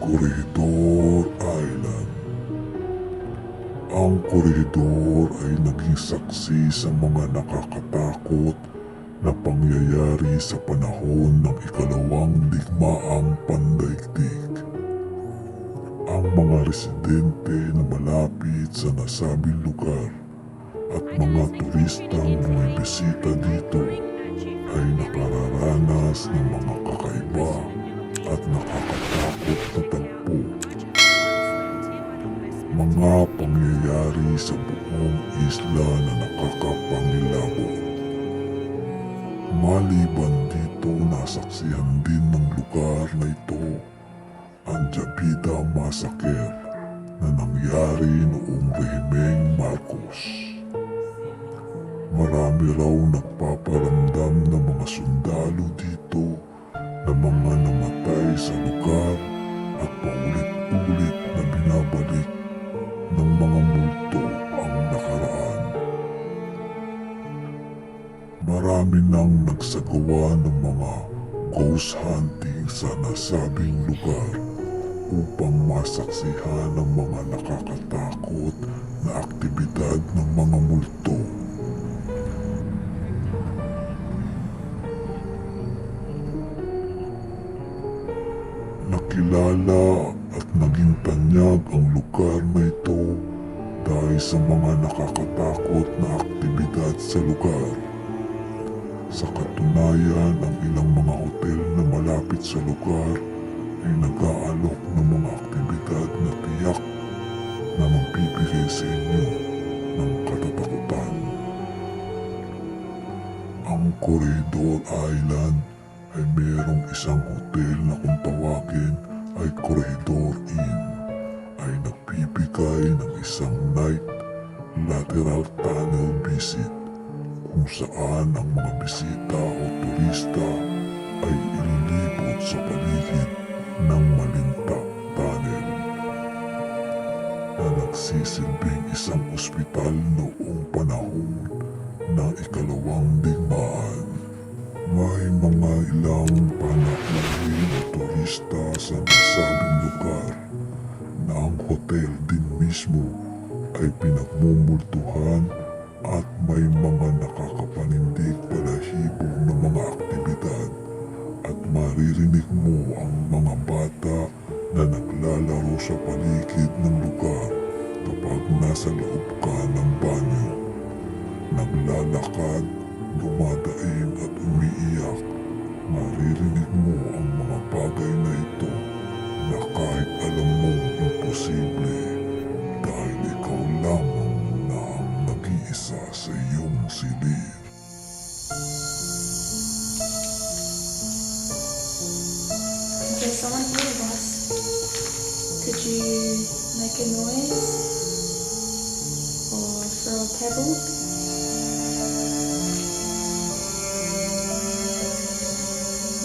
Corregidor Island. Ang Corregidor ay naging saksi sa mga nakakatakot na pangyayari sa panahon ng ikalawang digmaang pandaigdig. Ang mga residente na malapit sa nasabing lugar at mga turistang bumibisita dito ay nakararanas ng mga kakaiba at nakakatakot na tagpo. Mga pangyayari sa buong isla na nakakapangilabot. Maliban dito, nasaksihan din ng lugar na ito ang Jabida Massacre na nangyari noong rehimeng Marcos. Marami raw nagpaparamdam ng mga sundalo dito na mga namatay sa lugar at paulit-ulit na binabalik ng mga multo ang nakaraan. Marami nang nagsagawa ng mga ghost hunting sa nasabing lugar upang masaksihan ang mga nakakatakot na aktibidad ng mga multo. Nakilala at naging tanyag ang lugar na ito dahil sa mga nakakatakot na aktibidad sa lugar. Sa katunayan, ang ilang mga hotel na malapit sa lugar ay nag-aalok ng mga aktibidad na tiyak na magbibigay sa inyo ng katatakutan. Ang Corregidor Island ay mayroong isang hotel na kung tawagin ay Corregidor Inn ay nagbibigay ng isang night lateral tunnel visit kung saan ang mga bisita o turista ay ililibot sa paligid ng malinta tunnel na nagsisilbing isang ospital noong panahon ng ikalawang digmaan. May mga ilang panauhin o turista sa nasabing lugar na ang hotel din mismo ay pinagmumultuhan at may mga nakakapanindig balahibo ng mga aktibidad at maririnig mo ang mga bata na naglalaro sa paligid ng lugar kapag nasa loob ka ng banyo. Naglalakad, dumadaing at umiiyak. Maririnig mo ang mga bagay na ito na kahit alam mong imposible dahil ikaw lamang na ang nag-iisa sa iyong silid. There's someone here with us. Could you make a noise or throw a pebble?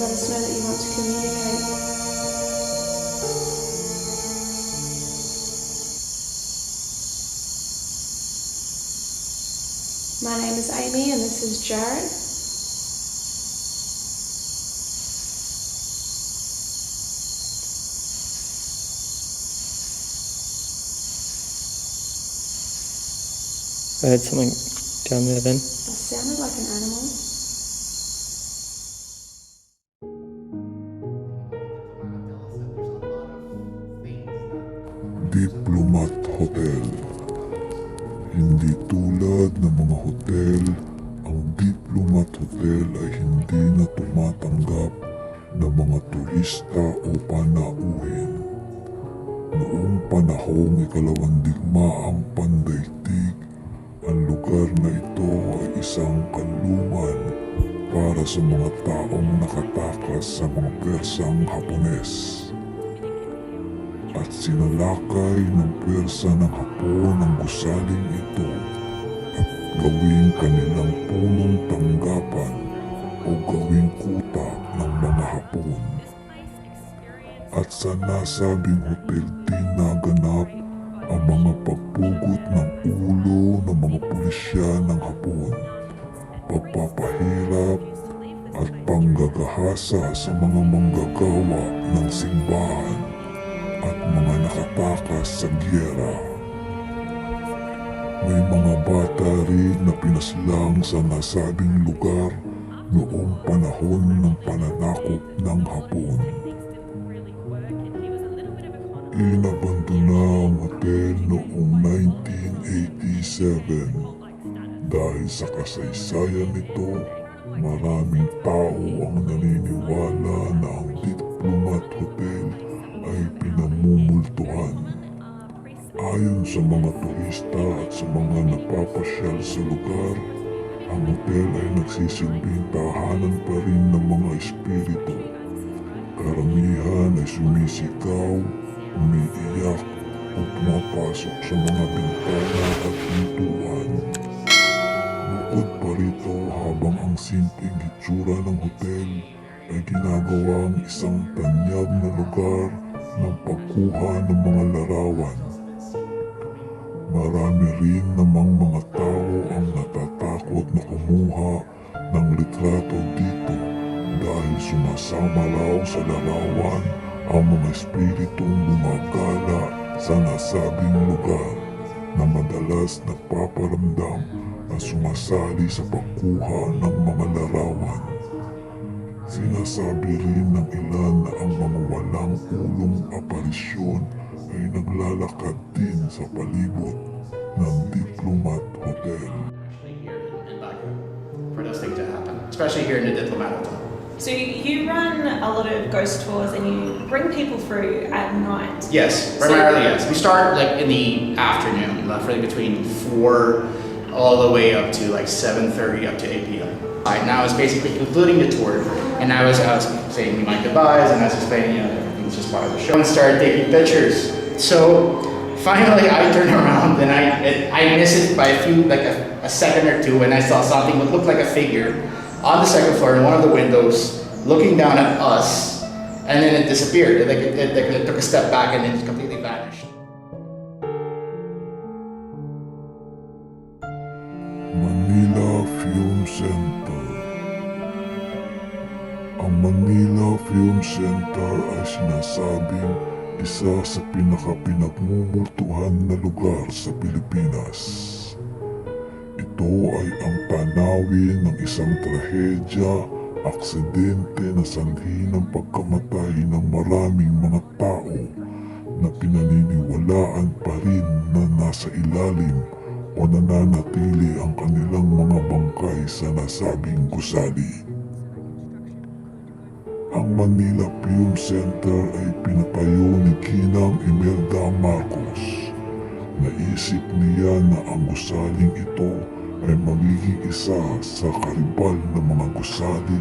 Let us know that you want to communicate. My name is Amy and this is Jared. I heard something down there then. That sounded like an animal. Diplomat Hotel. Hindi tulad ng mga hotel, ang Diplomat Hotel ay hindi na tumatanggap ng mga turista o panauhin. Noong panahong ikalawang digmaang pandaigdig, ang lugar na ito ay isang kanlungan para sa mga taong nakatakas sa mga Persang Hapones. At sinalakay ng Persa ng Hapon ang gusaling ito at gawing kanilang punong tanggapan o gawing kuta ng mga Hapon. At sa nasabing hotel din naganap ang mga pagpugot ng ulo ng mga pulisya ng Hapon, pagpapahirap at panggagahasa sa mga manggagawa ng simbahan at mga nakatakas sa giyera. May mga bata rin na pinaslang sa nasabing lugar noong panahon ng pananakop ng Hapon. Inabandona ang hotel noong 1987 dahil sa kasaysayan nito, maraming tao ang naniniwala na ang Diplomat Hotel ay pinamumultuhan. Ayon sa mga turista at sa mga napapasyal sa lugar, ang hotel ay nagsisilbing tahanan pa rin ng mga espiritu. Karamihan ay sumisigaw, umiiyak o pumapasok sa mga bintana at pintuan. Bukod pa rito, habang ang simpleng hitsura ng hotel ay ginagawang isang tanyag na lugar ng pagkuha ng mga larawan. Marami rin namang mga tao ang natatakot na kumuha ng litrato dito dahil sumasama raw sa larawan ang mga espiritong gumagala sa nasabing lugar na madalas nagpaparamdam na sumasali sa pagkuha ng mga larawan. Sinasabi rin ng ilan na ang mga walang ulong aparisyon ay naglalakad din sa palibot ng Diplomat Hotel. For those things to happen, especially here in the Diplomat Hotel. So you run a lot of ghost tours and you bring people through at night. Yes, primarily yes. We start like in the afternoon, roughly between 4 all the way up to like 7:30 up to 8 p.m. Right now it's basically concluding the tour, and I was saying my goodbyes, and I was explaining, everything's just part of the show, and started taking pictures. So finally I turned around and I missed it by a second or two, and I saw something that looked like a figure on the second floor in one of the windows looking down at us, and then it disappeared. It took a step back and it completely vanished. Manila Film Center. Ang Manila Film Center ay sinasabing isa sa pinakapinagmumultuhan na lugar sa Pilipinas. Ito ay ang tanawin ng isang trahedya, aksidente na sanhi ng pagkamatay ng maraming mga tao na pinaniniwalaan pa rin na nasa ilalim o nananatili ang kanilang mga bangkay sa nasabing gusali. Ang Manila Film Center ay pinatayo ni Ginang Imelda Marcos. Naisip niya na ang gusaling ito ay magiging isa sa karibal ng mga gusali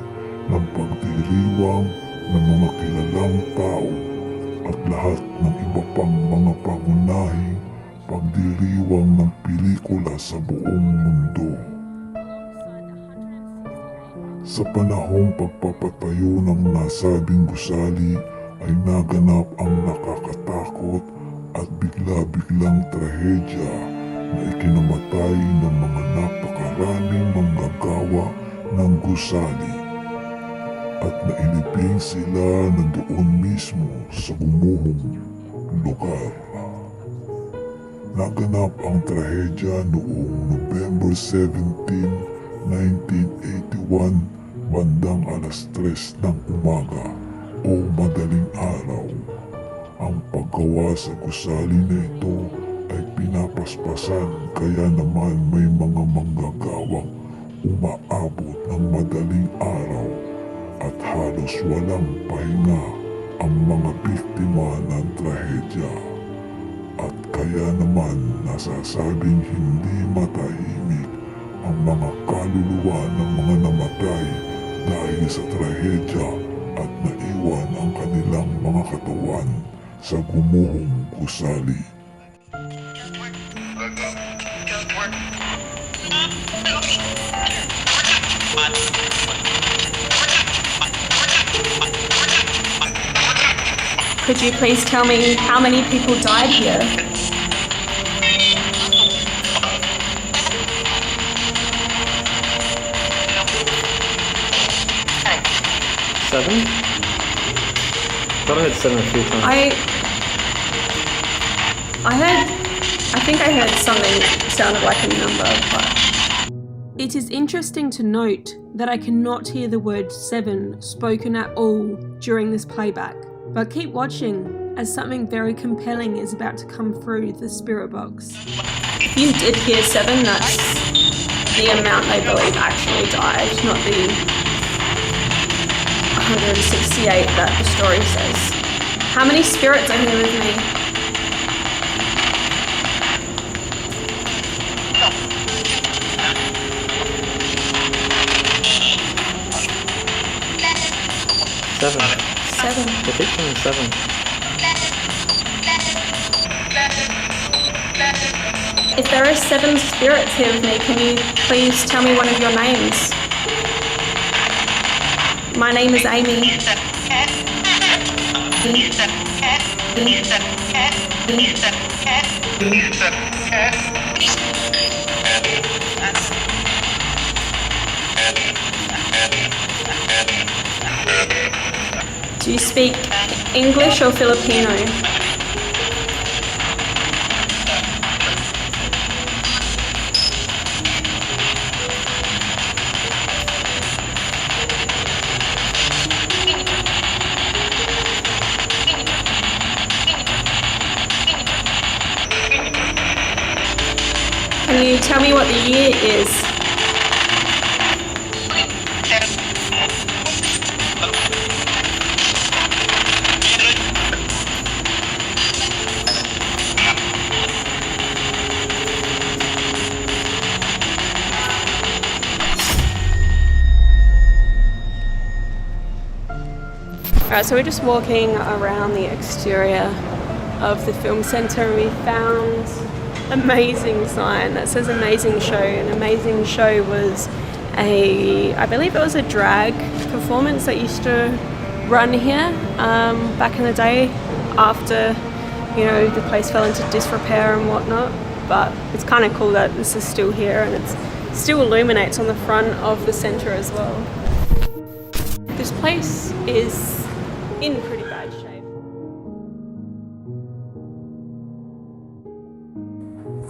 ng pagdiriwang ng mga kilalang tao at lahat ng iba pang mga pangunahing pagdiriwang ng pelikula sa buong mundo. Sa panahong pagpapatayo ng nasabing gusali ay naganap ang nakakatakot at bigla-biglang trahedya na ikinamatay ng mga napakaraming manggagawa ng gusali at nailibing sila na doon mismo sa gumuhong lugar. Naganap ang trahedya noong November 17, 1981 bandang alas 3 ng umaga o madaling araw. Ang paggawa sa gusali na ito ay pinapaspasan, kaya naman may mga manggagawang umaabot ng madaling araw at halos walang pahinga ang mga biktima ng trahedya. At kaya naman nasasabing hindi matahimik ang mga kaluluwa ng mga namatay dahil sa trahedya at naiwan ang kanilang mga katawan sa gumuhong gusali. Could you please tell me how many people died here? Seven? Thought I had 7 a few times. I think I heard something sounded like a number, but It is interesting to note that I cannot hear the word 7 spoken at all during this playback, but keep watching as something very compelling is about to come through the spirit box. if you did hear 7, that's the amount they believe actually died, not the 168 that the story says. How many spirits are here with me? Seven. 7. The fiction is 7. If there are 7 spirits here with me, can you please tell me one of your names? My name is Amy. Do you speak English or Filipino? Can you tell me what the year is? Alright, so we're just walking around the exterior of the film centre and we found an amazing sign that says amazing show. An amazing show was I believe it was a drag performance that used to run here back in the day after, you know, the place fell into disrepair and whatnot. But it's kind of cool that this is still here and it still illuminates on the front of the centre as well. This place is in pretty bad shape.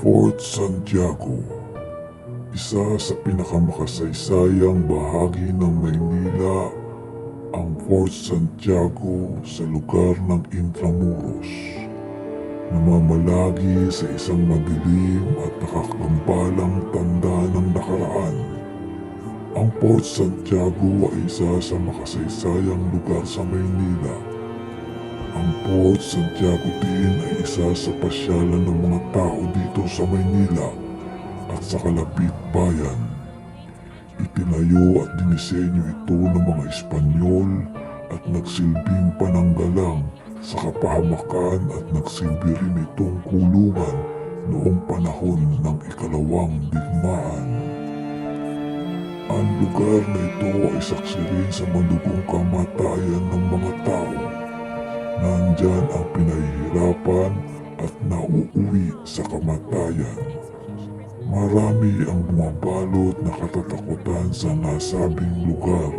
Fortsantiago, isa sa pinakamakasaysayang bahagi ng Maynila, ang Fortsantiago sa lugar ng Intramuros. Namamalagi sa isang madilim at nakakagambalang tanda ng nakaraan. Ang Fortsantiago ay isa sa makasaysayang lugar sa Maynila. Ang Fortsantiago din ay isa sa pasyalan ng mga tao dito sa Maynila at sa kalapit bayan. Itinayo at dinisenyo ito ng mga Espanyol at nagsilbing pananggalang sa kapahamakan at nagsilbi rin itong kulungan noong panahon ng ikalawang digmaan. Ang lugar na ito ay saksi rin sa malugong kamatayan ng mga tao. Nandyan ang pinahihirapan at nauuwi sa kamatayan. Marami ang bumabalot na katatakutan sa nasabing lugar.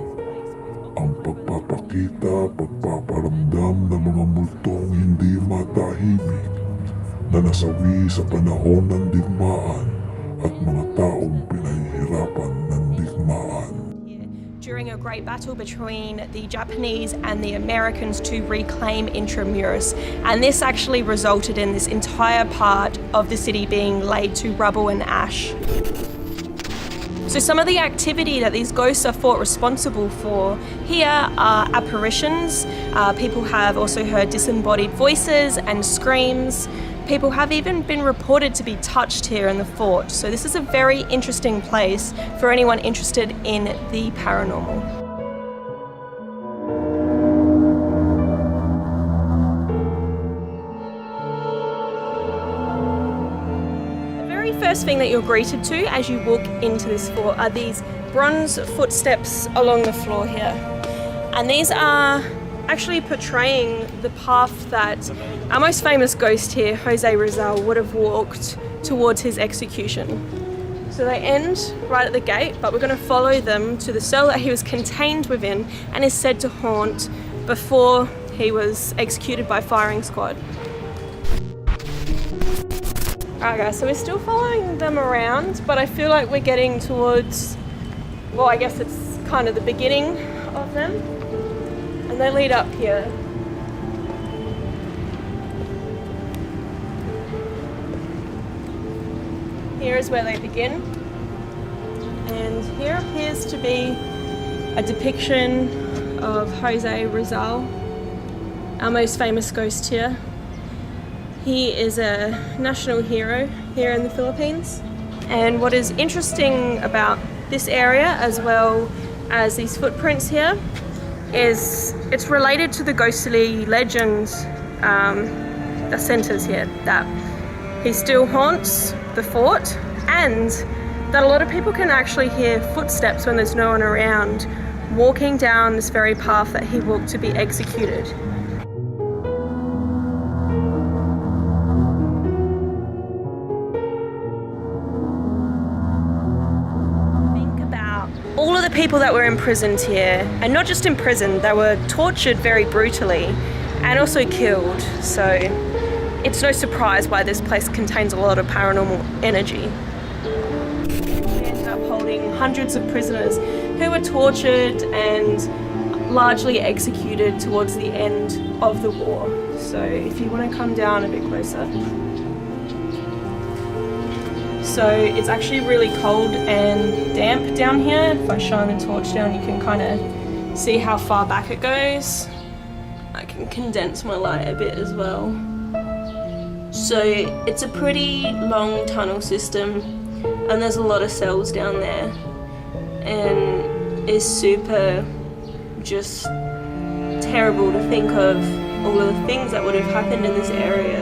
Ang pagpapakita, pagpaparamdam ng mga multong hindi matahimik na nasawi sa panahon ng digmaan at mga taong pinahihirapan ng digmaan. During a great battle between the Japanese and the Americans to reclaim Intramuros, and this actually resulted in this entire part of the city being laid to rubble and ash. So some of the activity that these ghosts are thought responsible for here are apparitions. People have also heard disembodied voices and screams. People have even been reported to be touched here in the fort. So this is a very interesting place for anyone interested in the paranormal. First thing that you're greeted to as you walk into this fort are these bronze footsteps along the floor here. And these are actually portraying the path that our most famous ghost here, Jose Rizal, would have walked towards his execution. So they end right at the gate, but we're going to follow them to the cell that he was contained within and is said to haunt before he was executed by firing squad. Alright guys, so we're still following them around, but I feel like we're getting towards, well, I guess it's kind of the beginning of them. And they lead up here. Here is where they begin. And here appears to be a depiction of Jose Rizal, our most famous ghost here. He is a national hero here in the Philippines. And what is interesting about this area, as well as these footprints here, is it's related to the ghostly legends that centers here, that he still haunts the fort, and that a lot of people can actually hear footsteps when there's no one around, walking down this very path that he walked to be executed. Think about all of the people that were imprisoned here, and not just imprisoned, they were tortured very brutally and also killed. So it's no surprise why this place contains a lot of paranormal energy. We ended up holding hundreds of prisoners who were tortured and largely executed towards the end of the war. So if you want to come down a bit closer. So it's actually really cold and damp down here. If I shine the torch down, you can kind of see how far back it goes. I can condense my light a bit as well. So it's a pretty long tunnel system, and there's a lot of cells down there, and it's super just terrible to think of all of the things that would have happened in this area